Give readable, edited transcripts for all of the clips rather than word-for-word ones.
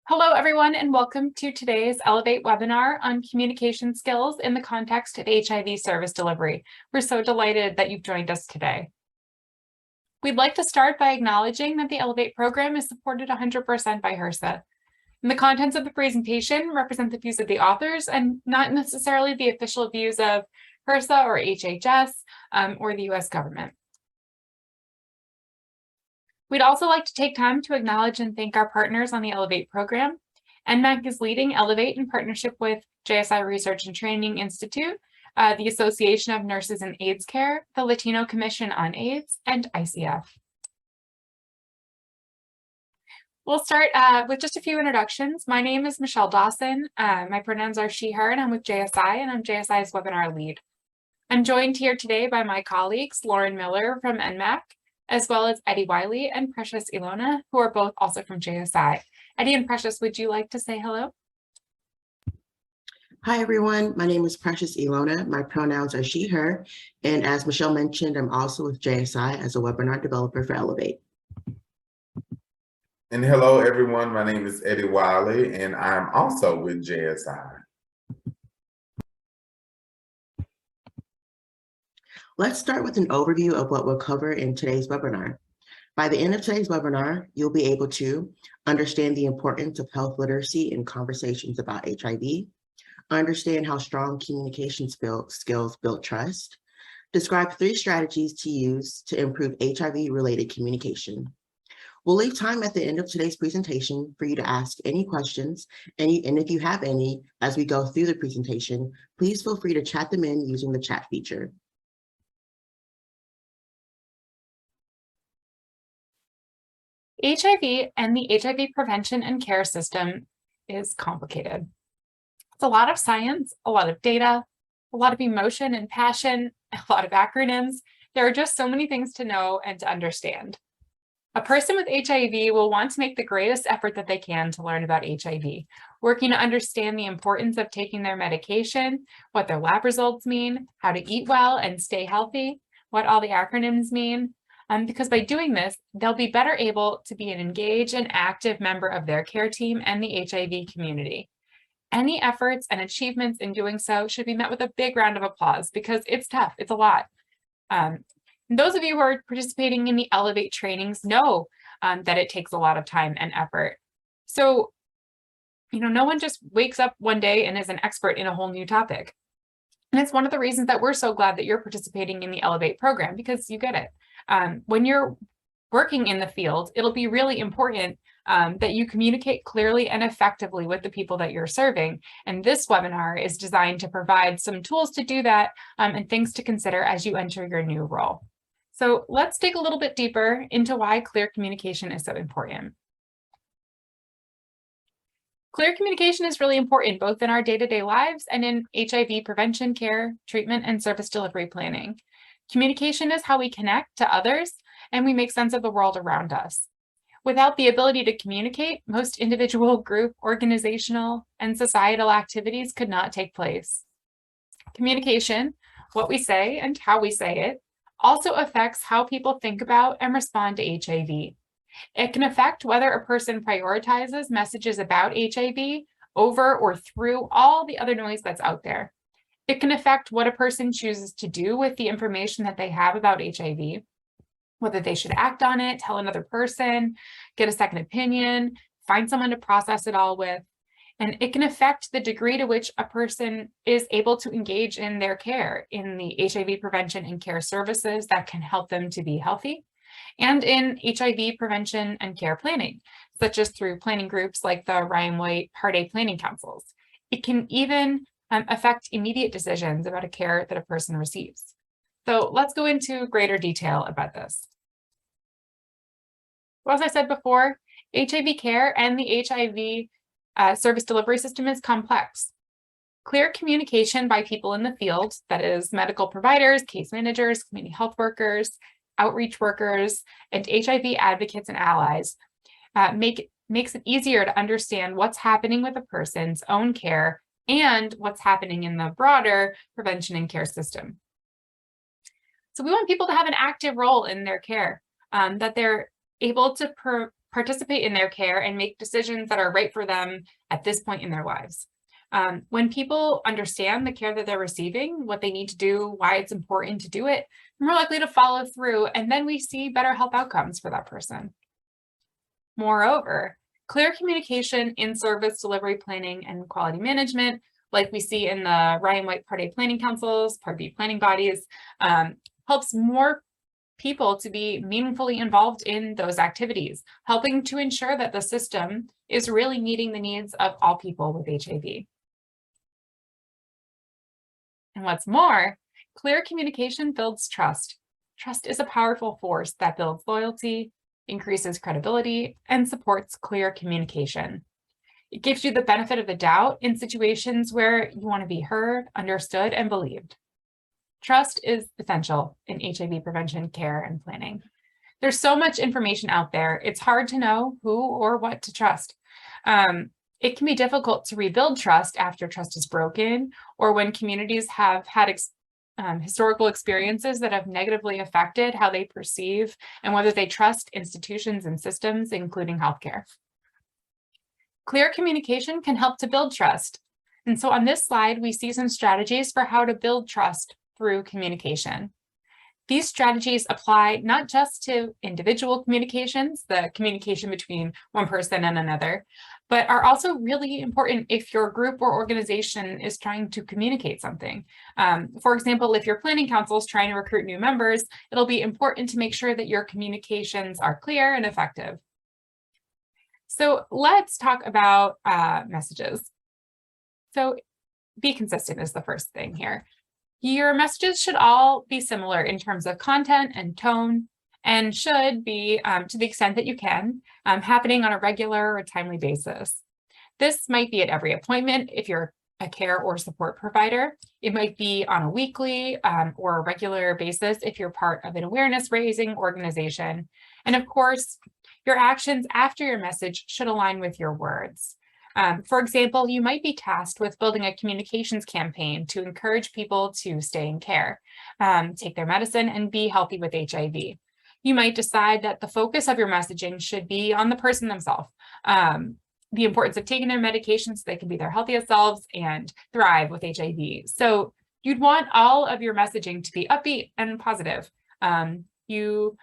Hello, everyone, and welcome to today's Elevate webinar on communication skills in the context of HIV service delivery. We're so delighted that you've joined us today. We'd like to start by acknowledging that the Elevate program is supported 100% by HRSA. And the contents of the presentation represent the views of the authors and not necessarily the official views of HRSA or HHS or the US government. We'd also like to take time to acknowledge and thank our partners on the Elevate program. NMAC is leading Elevate in partnership with JSI Research and Training Institute, the Association of Nurses in AIDS Care, the Latino Commission on AIDS, and ICF. We'll start with just a few introductions. My name is Michelle Dawson. My pronouns are she, her, and I'm with JSI, and I'm JSI's webinar lead. I'm joined here today by my colleagues, Lauren Miller from NMAC, as well as Eddie Wiley and Precious Ilona, who are both also from JSI. Eddie and Precious, would you like to say hello? Hi, everyone. My name is Precious Ilona. My pronouns are she, her. And as Michelle mentioned, I'm also with JSI as a webinar developer for Elevate. And hello, everyone. My name is Eddie Wiley, and I'm also with JSI. Let's start with an overview of what we'll cover in today's webinar. By the end of today's webinar, you'll be able to understand the importance of health literacy in conversations about HIV, understand how strong communication skills build trust, describe 3 strategies to use to improve HIV-related communication. We'll leave time at the end of today's presentation for you to ask any questions, and if you have any, as we go through the presentation, please feel free to chat them in using the chat feature. HIV and the HIV prevention and care system is complicated. It's a lot of science, a lot of data, a lot of emotion and passion, a lot of acronyms. There are just so many things to know and to understand. A person with HIV will want to make the greatest effort that they can to learn about HIV, working to understand the importance of taking their medication, what their lab results mean, how to eat well and stay healthy, what all the acronyms mean. Because by doing this, they'll be better able to be an engaged and active member of their care team and the HIV community. Any efforts and achievements in doing so should be met with a big round of applause because it's tough, it's a lot. Those of you who are participating in the Elevate trainings know that it takes a lot of time and effort. So, no one just wakes up one day and is an expert in a whole new topic. And it's one of the reasons that we're so glad that you're participating in the Elevate program because you get it. When you're working in the field, it'll be really important that you communicate clearly and effectively with the people that you're serving. And this webinar is designed to provide some tools to do that and things to consider as you enter your new role. So let's dig a little bit deeper into why clear communication is so important. Clear communication is really important both in our day-to-day lives and in HIV prevention, care, treatment, and service delivery planning. Communication is how we connect to others and we make sense of the world around us. Without the ability to communicate, most individual, group, organizational, and societal activities could not take place. Communication, what we say and how we say it, also affects how people think about and respond to HIV. It can affect whether a person prioritizes messages about HIV over or through all the other noise that's out there. It can affect what a person chooses to do with the information that they have about HIV, whether they should act on it, tell another person, get a second opinion, find someone to process it all with. And it can affect the degree to which a person is able to engage in their care, in the HIV prevention and care services that can help them to be healthy, and in HIV prevention and care planning, such as through planning groups like the Ryan White Part A planning councils. It can even affect immediate decisions about a care that a person receives. So let's go into greater detail about this. Well, as I said before, HIV care and the HIV service delivery system is complex. Clear communication by people in the field, that is medical providers, case managers, community health workers, outreach workers, and HIV advocates and allies makes it easier to understand what's happening with a person's own care and what's happening in the broader prevention and care system. So we want people to have an active role in their care, that they're able to participate in their care and make decisions that are right for them at this point in their lives. When people understand the care that they're receiving, what they need to do, why it's important to do it, they're more likely to follow through, and then we see better health outcomes for that person. Moreover, clear communication in service delivery planning and quality management, like we see in the Ryan White Part A planning councils, Part B planning bodies, helps more people to be meaningfully involved in those activities, helping to ensure that the system is really meeting the needs of all people with HIV. And what's more, clear communication builds trust. Trust is a powerful force that builds loyalty, increases credibility, and supports clear communication. It gives you the benefit of the doubt in situations where you want to be heard, understood, and believed. Trust is essential in HIV prevention, care, and planning. There's so much information out there, it's hard to know who or what to trust. It can be difficult to rebuild trust after trust is broken, or when communities have had historical experiences that have negatively affected how they perceive and whether they trust institutions and systems, including healthcare. Clear communication can help to build trust. And so on this slide, we see some strategies for how to build trust through communication. These strategies apply not just to individual communications, the communication between one person and another, but are also really important if your group or organization is trying to communicate something. For example, if your planning council is trying to recruit new members, it'll be important to make sure that your communications are clear and effective. So let's talk about messages. So be consistent is the first thing here. Your messages should all be similar in terms of content and tone, and should be, to the extent that you can, happening on a regular or timely basis. This might be at every appointment if you're a care or support provider. It might be on a weekly or a regular basis if you're part of an awareness-raising organization. And of course, your actions after your message should align with your words. For example, you might be tasked with building a communications campaign to encourage people to stay in care, take their medicine, and be healthy with HIV. You might decide that the focus of your messaging should be on the person themselves, the importance of taking their medications so they can be their healthiest selves and thrive with HIV. So you'd want all of your messaging to be upbeat and positive. You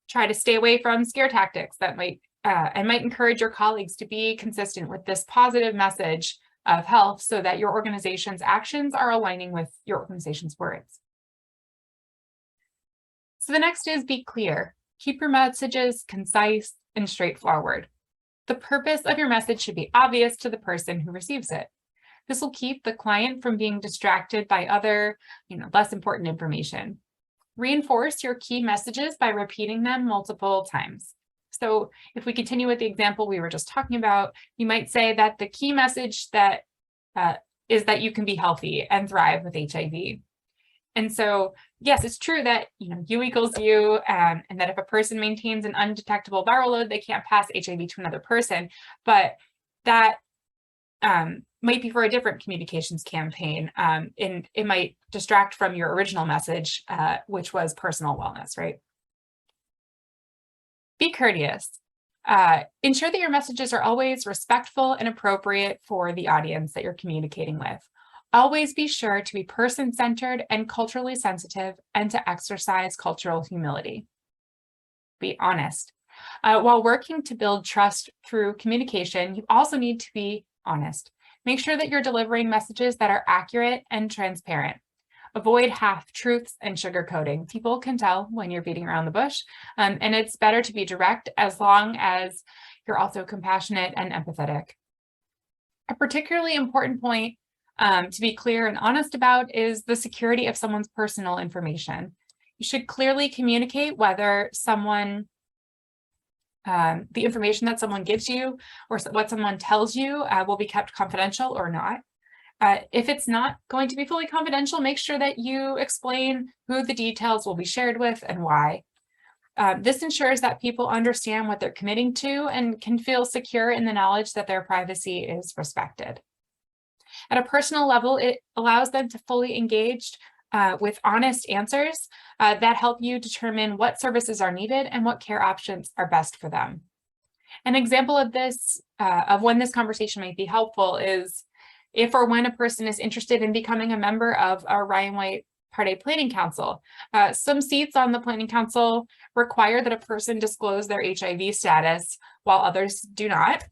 try to stay away from scare tactics that might encourage your colleagues to be consistent with this positive message of health so that your organization's actions are aligning with your organization's words. So the next is be clear. Keep your messages concise and straightforward. The purpose of your message should be obvious to the person who receives it. This will keep the client from being distracted by other, less important information. Reinforce your key messages by repeating them multiple times. So if we continue with the example we were just talking about, you might say that the key message that is that you can be healthy and thrive with HIV. And so, yes, it's true that you equals you, and that if a person maintains an undetectable viral load, they can't pass HIV to another person. But that might be for a different communications campaign, and it might distract from your original message, which was personal wellness, right? Be courteous. Ensure that your messages are always respectful and appropriate for the audience that you're communicating with. Always be sure to be person-centered and culturally sensitive, and to exercise cultural humility. Be honest. While working to build trust through communication, you also need to be honest. Make sure that you're delivering messages that are accurate and transparent. Avoid half-truths and sugarcoating. People can tell when you're beating around the bush, and it's better to be direct as long as you're also compassionate and empathetic. A particularly important point to be clear and honest about is the security of someone's personal information. You should clearly communicate whether someone, the information that someone gives you or what someone tells you will be kept confidential or not. If it's not going to be fully confidential, make sure that you explain who the details will be shared with and why. This ensures that people understand what they're committing to and can feel secure in the knowledge that their privacy is respected. At a personal level, it allows them to fully engage with honest answers that help you determine what services are needed and what care options are best for them. An example of this, of when this conversation might be helpful, is if or when a person is interested in becoming a member of our Ryan White Part A Planning Council. Some seats on the Planning Council require that a person disclose their HIV status, while others do not.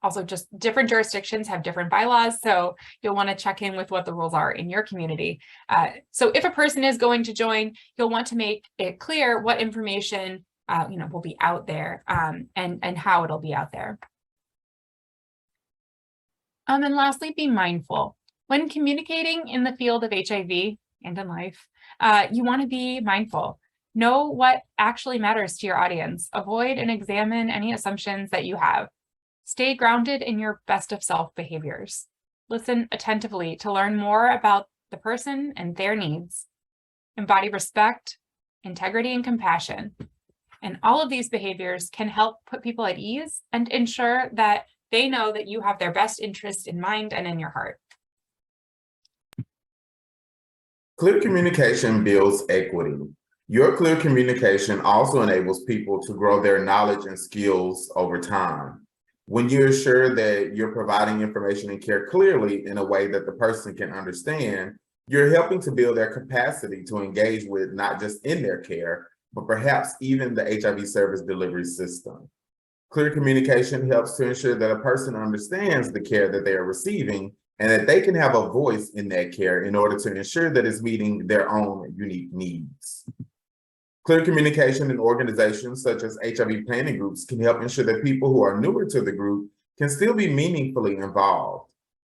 Also, just different jurisdictions have different bylaws, so you'll want to check in with what the rules are in your community. So if a person is going to join, you'll want to make it clear what information will be out there, and how it'll be out there. And lastly, be mindful. When communicating in the field of HIV and in life, you want to be mindful. Know what actually matters to your audience. Avoid and examine any assumptions that you have. Stay grounded in your best of self behaviors. Listen attentively to learn more about the person and their needs. Embody respect, integrity, and compassion. And all of these behaviors can help put people at ease and ensure that they know that you have their best interest in mind and in your heart. Clear communication builds equity. Your clear communication also enables people to grow their knowledge and skills over time. When you're sure that you're providing information and care clearly in a way that the person can understand, you're helping to build their capacity to engage with not just in their care, but perhaps even the HIV service delivery system. Clear communication helps to ensure that a person understands the care that they are receiving and that they can have a voice in that care in order to ensure that it's meeting their own unique needs. Clear communication in organizations such as HIV planning groups can help ensure that people who are newer to the group can still be meaningfully involved.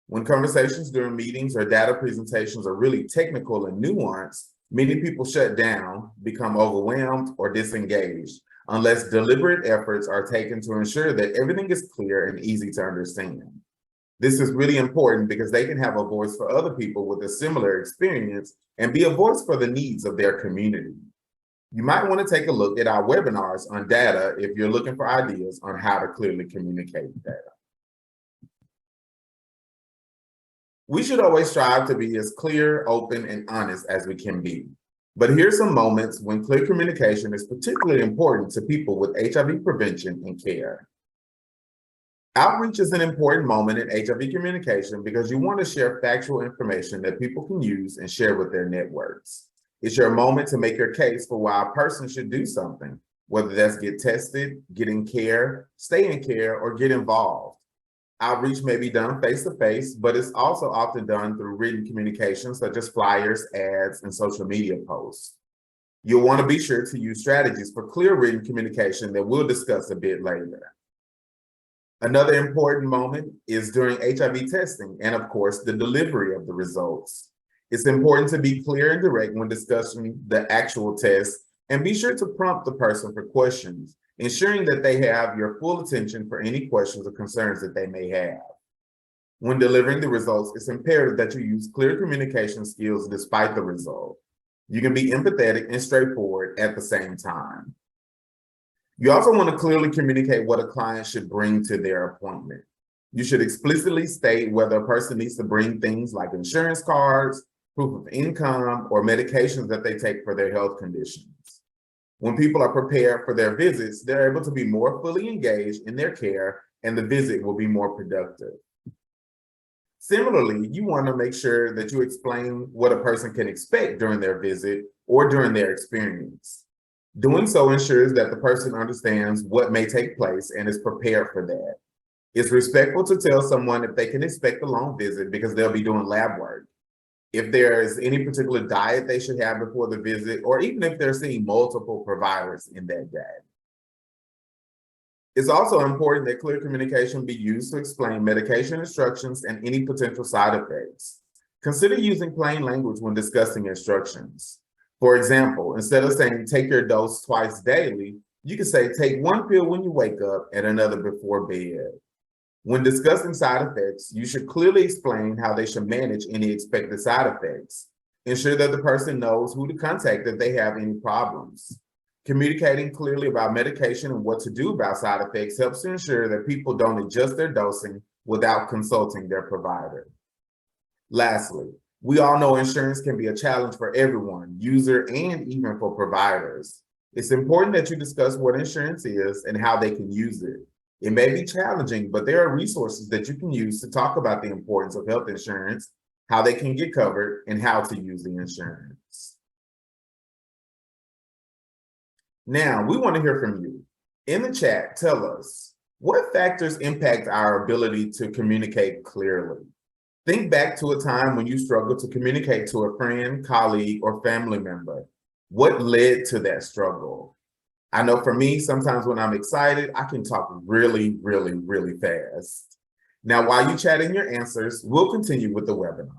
When conversations during meetings or data presentations are really technical and nuanced, many people shut down, become overwhelmed, or disengaged, unless deliberate efforts are taken to ensure that everything is clear and easy to understand. This is really important because they can have a voice for other people with a similar experience and be a voice for the needs of their community. You might want to take a look at our webinars on data if you're looking for ideas on how to clearly communicate data. We should always strive to be as clear, open, and honest as we can be. But here's some moments when clear communication is particularly important to people with HIV prevention and care. Outreach is an important moment in HIV communication because you want to share factual information that people can use and share with their networks. It's your moment to make your case for why a person should do something, whether that's get tested, get in care, stay in care, or get involved. Outreach may be done face-to-face, but it's also often done through written communication such as flyers, ads, and social media posts. You'll want to be sure to use strategies for clear written communication that we'll discuss a bit later. Another important moment is during HIV testing and, of course, the delivery of the results. It's important to be clear and direct when discussing the actual test and be sure to prompt the person for questions, ensuring that they have your full attention for any questions or concerns that they may have. When delivering the results, it's imperative that you use clear communication skills despite the result. You can be empathetic and straightforward at the same time. You also want to clearly communicate what a client should bring to their appointment. You should explicitly state whether a person needs to bring things like insurance cards, proof of income, or medications that they take for their health conditions. When people are prepared for their visits, they're able to be more fully engaged in their care and the visit will be more productive. Similarly, you want to make sure that you explain what a person can expect during their visit or during their experience. Doing so ensures that the person understands what may take place and is prepared for that. It's respectful to tell someone if they can expect a long visit because they'll be doing lab work, if there's any particular diet they should have before the visit, or even if they're seeing multiple providers in that day. It's also important that clear communication be used to explain medication instructions and any potential side effects. Consider using plain language when discussing instructions. For example, instead of saying take your dose twice daily, you can say take one pill when you wake up and another before bed. When discussing side effects, you should clearly explain how they should manage any expected side effects. Ensure that the person knows who to contact if they have any problems. Communicating clearly about medication and what to do about side effects helps to ensure that people don't adjust their dosing without consulting their provider. Lastly, we all know insurance can be a challenge for everyone, user and even for providers. It's important that you discuss what insurance is and how they can use it. It may be challenging, but there are resources that you can use to talk about the importance of health insurance, how they can get covered, and how to use the insurance. Now, we want to hear from you. In the chat, tell us, what factors impact our ability to communicate clearly? Think back to a time when you struggled to communicate to a friend, colleague, or family member. What led to that struggle? I know for me, sometimes when I'm excited, I can talk really, really, really fast. Now, while you chat in your answers, we'll continue with the webinar.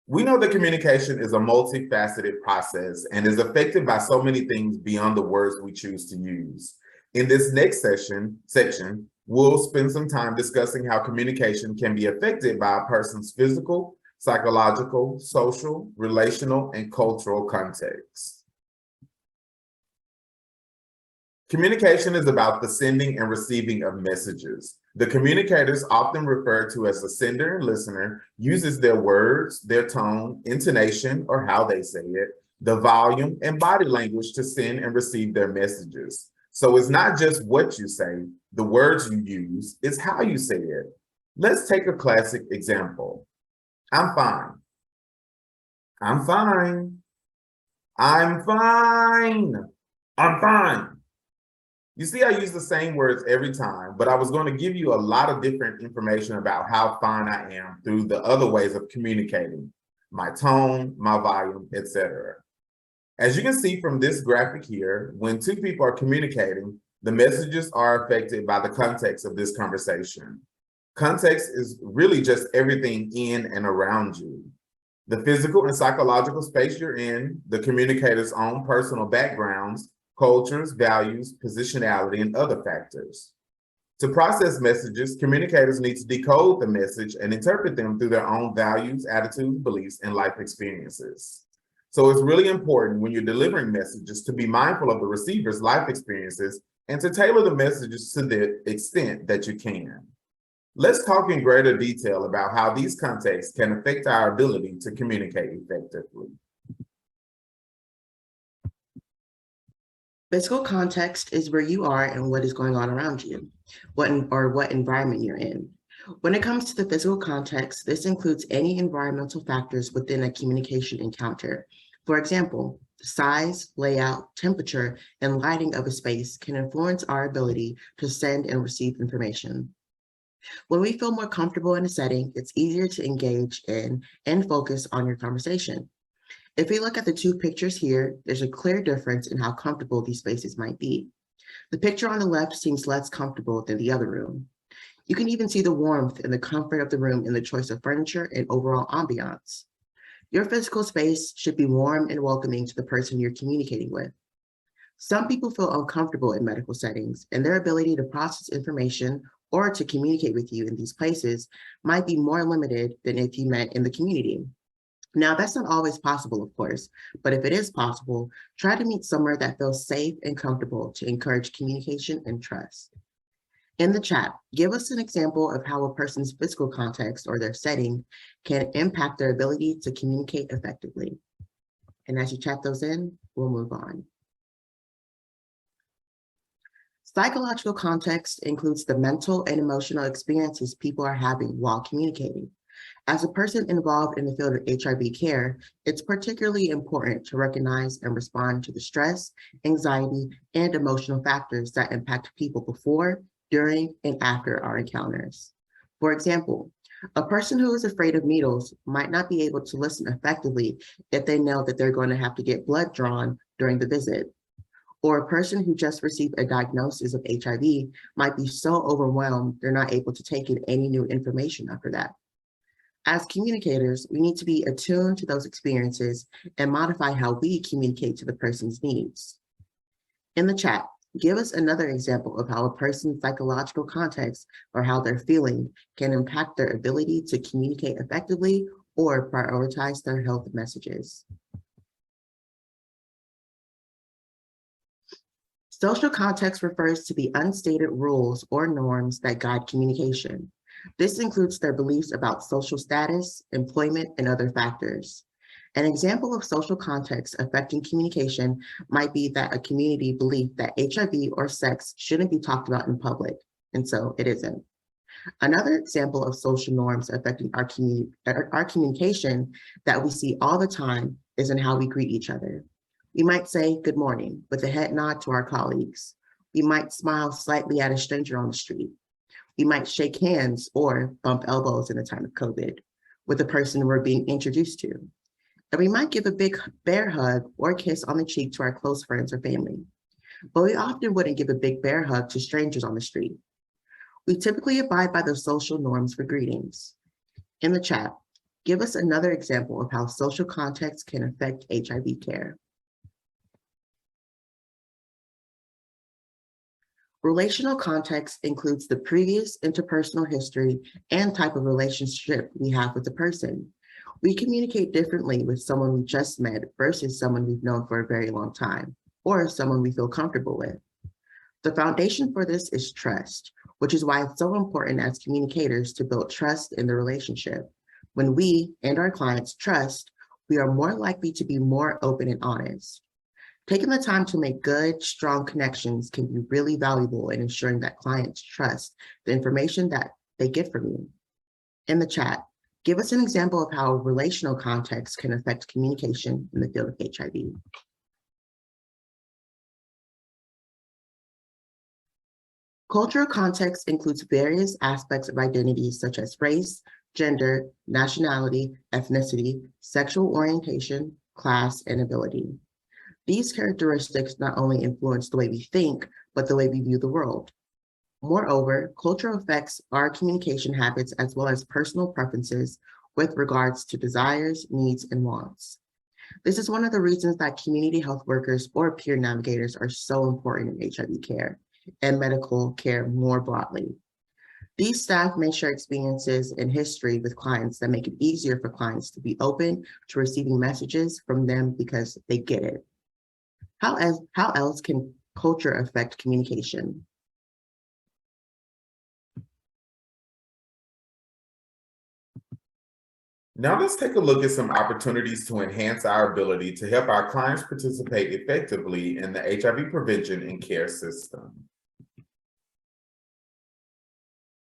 We know that communication is a multifaceted process and is affected by so many things beyond the words we choose to use. In this next section, we'll spend some time discussing how communication can be affected by a person's physical, psychological, social, relational, and cultural context. Communication is about the sending and receiving of messages. The communicators, often referred to as the sender and listener, uses their words, their tone, intonation, or how they say it, the volume, and body language to send and receive their messages. So it's not just what you say, the words you use, it's how you say it. Let's take a classic example. I'm fine. I'm fine. I'm fine. I'm fine. You see, I use the same words every time, but I was going to give you a lot of different information about how fine I am through the other ways of communicating, my tone, my volume, etc. As you can see from this graphic here, when two people are communicating, the messages are affected by the context of this conversation. Context is really just everything in and around you. The physical and psychological space you're in, the communicator's own personal backgrounds, cultures, values, positionality, and other factors. To process messages, communicators need to decode the message and interpret them through their own values, attitudes, beliefs, and life experiences. So it's really important when you're delivering messages to be mindful of the receiver's life experiences and to tailor the messages to the extent that you can. Let's talk in greater detail about how these contexts can affect our ability to communicate effectively. Physical context is where you are and what is going on around you, what environment you're in. When it comes to the physical context, this includes any environmental factors within a communication encounter. For example, the size, layout, temperature, and lighting of a space can influence our ability to send and receive information. When we feel more comfortable in a setting, it's easier to engage in and focus on your conversation. If we look at the two pictures here, there's a clear difference in how comfortable these spaces might be. The picture on the left seems less comfortable than the other room. You can even see the warmth and the comfort of the room in the choice of furniture and overall ambiance. Your physical space should be warm and welcoming to the person you're communicating with. Some people feel uncomfortable in medical settings, and their ability to process information or to communicate with you in these places might be more limited than if you met in the community. Now, that's not always possible, of course, but if it is possible, try to meet somewhere that feels safe and comfortable to encourage communication and trust. In the chat, give us an example of how a person's physical context or their setting can impact their ability to communicate effectively. And as you chat those in, we'll move on. Psychological context includes the mental and emotional experiences people are having while communicating. As a person involved in the field of HIV care, it's particularly important to recognize and respond to the stress, anxiety, and emotional factors that impact people before, during, and after our encounters. For example, a person who is afraid of needles might not be able to listen effectively if they know that they're going to have to get blood drawn during the visit. Or a person who just received a diagnosis of HIV might be so overwhelmed they're not able to take in any new information after that. As communicators, we need to be attuned to those experiences and modify how we communicate to the person's needs. In the chat, give us another example of how a person's psychological context or how they're feeling can impact their ability to communicate effectively or prioritize their health messages. Social context refers to the unstated rules or norms that guide communication. This includes their beliefs about social status, employment, and other factors. An example of social context affecting communication might be that a community believed that HIV or sex shouldn't be talked about in public, and so it isn't. Another example of social norms affecting our communication that we see all the time is in how we greet each other. We might say good morning with a head nod to our colleagues. We might smile slightly at a stranger on the street. We might shake hands or bump elbows in the time of COVID with the person we're being introduced to. And we might give a big bear hug or kiss on the cheek to our close friends or family. But we often wouldn't give a big bear hug to strangers on the street. We typically abide by the social norms for greetings. In the chat, give us another example of how social context can affect HIV care. Relational context includes the previous interpersonal history and type of relationship we have with the person. We communicate differently with someone we just met versus someone we've known for a very long time, or someone we feel comfortable with. The foundation for this is trust, which is why it's so important as communicators to build trust in the relationship. When we and our clients trust, we are more likely to be more open and honest. Taking the time to make good, strong connections can be really valuable in ensuring that clients trust the information that they get from you. In the chat, give us an example of how relational context can affect communication in the field of HIV. Cultural context includes various aspects of identity such as race, gender, nationality, ethnicity, sexual orientation, class, and ability. These characteristics not only influence the way we think, but the way we view the world. Moreover, culture affects our communication habits as well as personal preferences with regards to desires, needs, and wants. This is one of the reasons that community health workers or peer navigators are so important in HIV care and medical care more broadly. These staff may share experiences and history with clients that make it easier for clients to be open to receiving messages from them because they get it. How else can culture affect communication? Now let's take a look at some opportunities to enhance our ability to help our clients participate effectively in the HIV prevention and care system.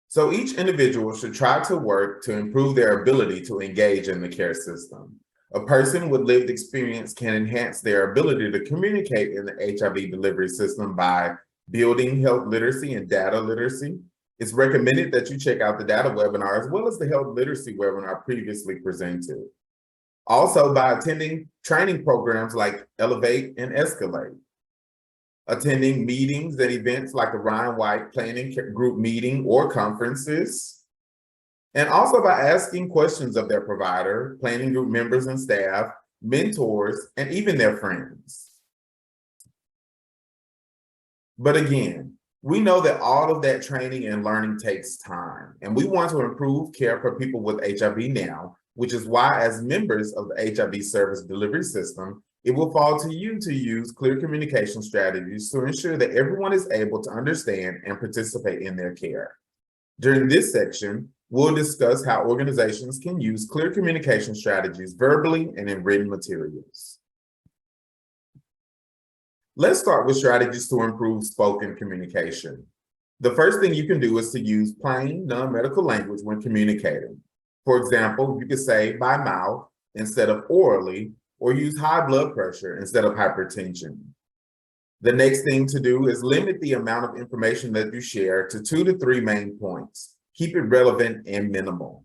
So each individual should try to work to improve their ability to engage in the care system. A person with lived experience can enhance their ability to communicate in the HIV delivery system by building health literacy and data literacy. It's recommended that you check out the data webinar as well as the health literacy webinar previously presented. Also, by attending training programs like Elevate and Escalate. Attending meetings and events like the Ryan White Planning Group meeting or conferences. And also by asking questions of their provider, planning group members and staff, mentors, and even their friends. But again, we know that all of that training and learning takes time, and we want to improve care for people with HIV now, which is why as members of the HIV service delivery system, it will fall to you to use clear communication strategies to ensure that everyone is able to understand and participate in their care. During this section, we'll discuss how organizations can use clear communication strategies verbally and in written materials. Let's start with strategies to improve spoken communication. The first thing you can do is to use plain, non-medical language when communicating. For example, you could say by mouth instead of orally, or use high blood pressure instead of hypertension. The next thing to do is limit the amount of information that you share to 2 to 3 main points. Keep it relevant and minimal.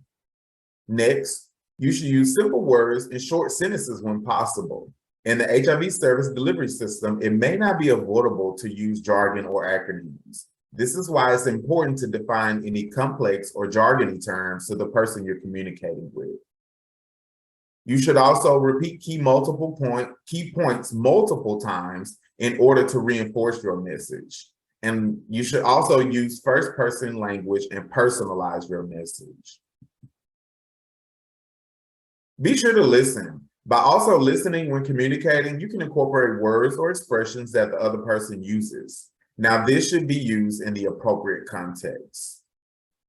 Next, you should use simple words and short sentences when possible. In the HIV service delivery system, it may not be avoidable to use jargon or acronyms. This is why it's important to define any complex or jargony terms to the person you're communicating with. You should also repeat key points multiple times in order to reinforce your message. And you should also use first-person language and personalize your message. Be sure to listen. By also listening when communicating, you can incorporate words or expressions that the other person uses. Now, this should be used in the appropriate context.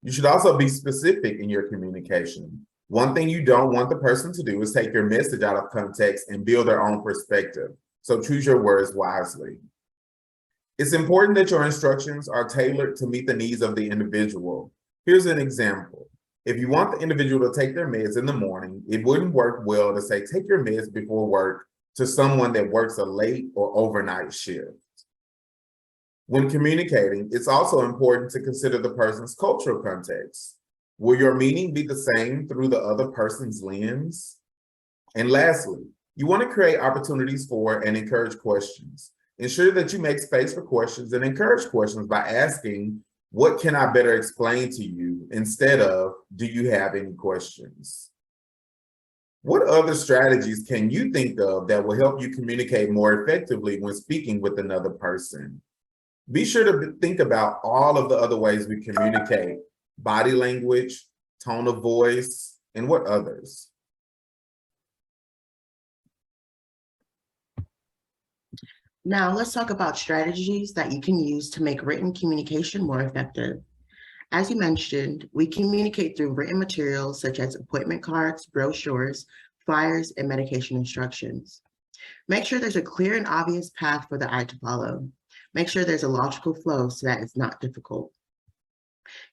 You should also be specific in your communication. One thing you don't want the person to do is take your message out of context and build their own perspective. So choose your words wisely. It's important that your instructions are tailored to meet the needs of the individual. Here's an example. If you want the individual to take their meds in the morning, it wouldn't work well to say, take your meds before work to someone that works a late or overnight shift. When communicating, it's also important to consider the person's cultural context. Will your meaning be the same through the other person's lens? And lastly, you want to create opportunities for and encourage questions. Ensure that you make space for questions and encourage questions by asking, what can I better explain to you, instead of, do you have any questions? What other strategies can you think of that will help you communicate more effectively when speaking with another person? Be sure to think about all of the other ways we communicate: body language, tone of voice, and what others? Now let's talk about strategies that you can use to make written communication more effective. As you mentioned, we communicate through written materials such as appointment cards, brochures, flyers, and medication instructions. Make sure there's a clear and obvious path for the eye to follow. Make sure there's a logical flow so that it's not difficult.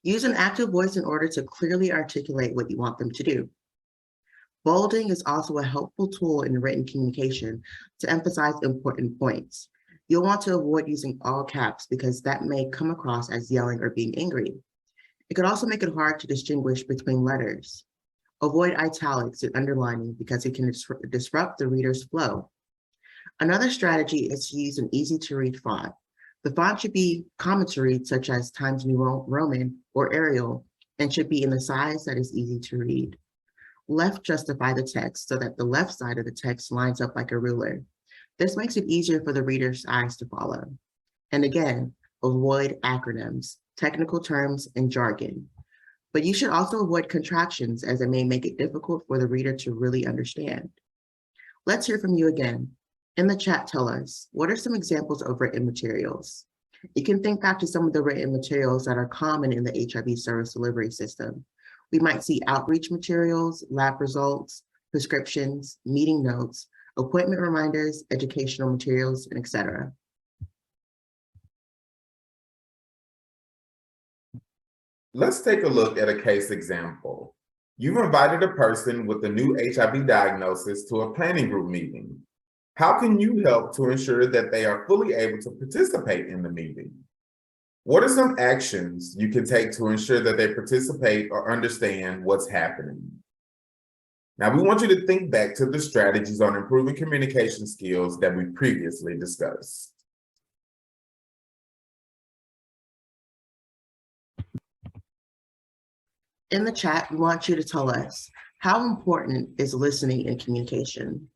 Use an active voice in order to clearly articulate what you want them to do. Bolding is also a helpful tool in written communication to emphasize important points. You'll want to avoid using all caps because that may come across as yelling or being angry. It could also make it hard to distinguish between letters. Avoid italics and underlining because it can disrupt the reader's flow. Another strategy is to use an easy-to-read font. The font should be common to read, such as Times New Roman or Arial, and should be in the size that is easy to read. Left justify the text so that the left side of the text lines up like a ruler. This makes it easier for the reader's eyes to follow. And again, avoid acronyms, technical terms, and jargon. But you should also avoid contractions, as it may make it difficult for the reader to really understand. Let's hear from you again. In the chat, tell us, what are some examples of written materials? You can think back to some of the written materials that are common in the HIV service delivery system. We might see outreach materials, lab results, prescriptions, meeting notes, appointment reminders, educational materials, and etc. Let's take a look at a case example. You've invited a person with a new HIV diagnosis to a planning group meeting. How can you help to ensure that they are fully able to participate in the meeting? What are some actions you can take to ensure that they participate or understand what's happening? Now, we want you to think back to the strategies on improving communication skills that we previously discussed. In the chat, we want you to tell us, how important is listening in communication?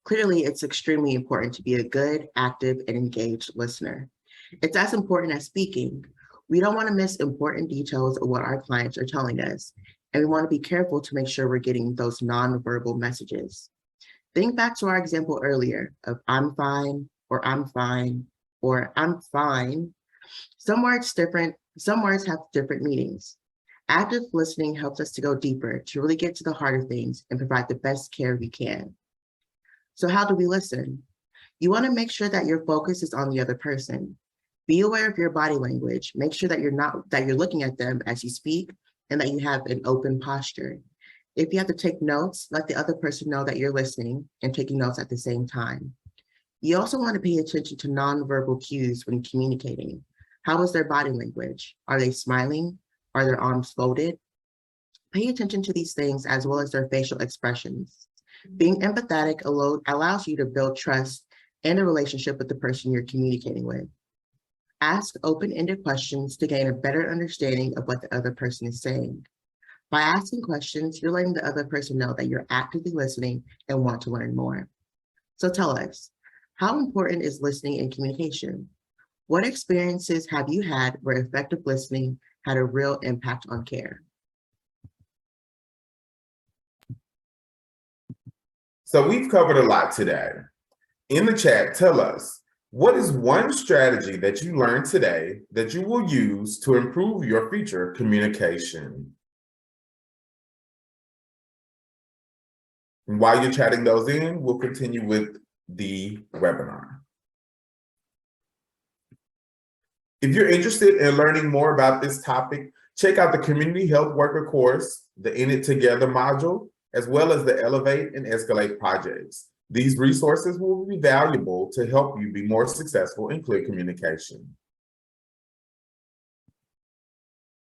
Clearly, it's extremely important to be a good, active, and engaged listener. It's as important as speaking. We don't want to miss important details of what our clients are telling us, and we want to be careful to make sure we're getting those nonverbal messages. Think back to our example earlier of I'm fine, or I'm fine, or I'm fine. Some words have different meanings. Active listening helps us to go deeper, to really get to the heart of things and provide the best care we can. So how do we listen? You want to make sure that your focus is on the other person. Be aware of your body language. Make sure that you're looking at them as you speak and that you have an open posture. If you have to take notes, let the other person know that you're listening and taking notes at the same time. You also want to pay attention to nonverbal cues when communicating. How is their body language? Are they smiling? Are their arms folded? Pay attention to these things as well as their facial expressions. Being empathetic allows you to build trust and a relationship with the person you're communicating with. Ask open-ended questions to gain a better understanding of what the other person is saying. By asking questions, you're letting the other person know that you're actively listening and want to learn more. So tell us, how important is listening in communication? What experiences have you had where effective listening had a real impact on care? So we've covered a lot today. In the chat, tell us, What is one strategy that you learned today that you will use to improve your future communication? And while you're chatting those in, we'll continue with the webinar. If you're interested in learning more about this topic, check out the Community Health Worker course, the In It Together module, as well as the Elevate and Escalate projects. These resources will be valuable to help you be more successful in clear communication.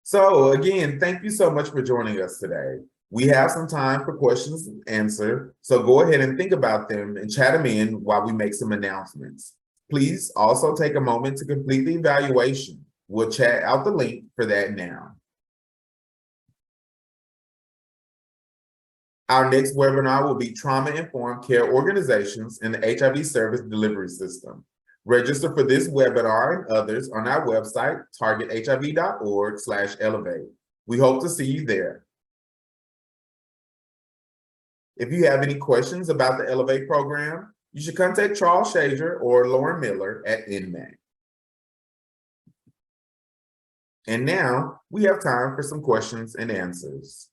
So again, thank you so much for joining us today. We have some time for questions and answer, so go ahead and think about them and chat them in while we make some announcements. Please also take a moment to complete the evaluation. We'll chat out the link for that now. Our next webinar will be Trauma-Informed Care Organizations in the HIV Service Delivery System. Register for this webinar and others on our website, targethiv.org/elevate. We hope to see you there. If you have any questions about the Elevate program, you should contact Charles Shager or Lauren Miller at NMAC. And now we have time for some questions and answers.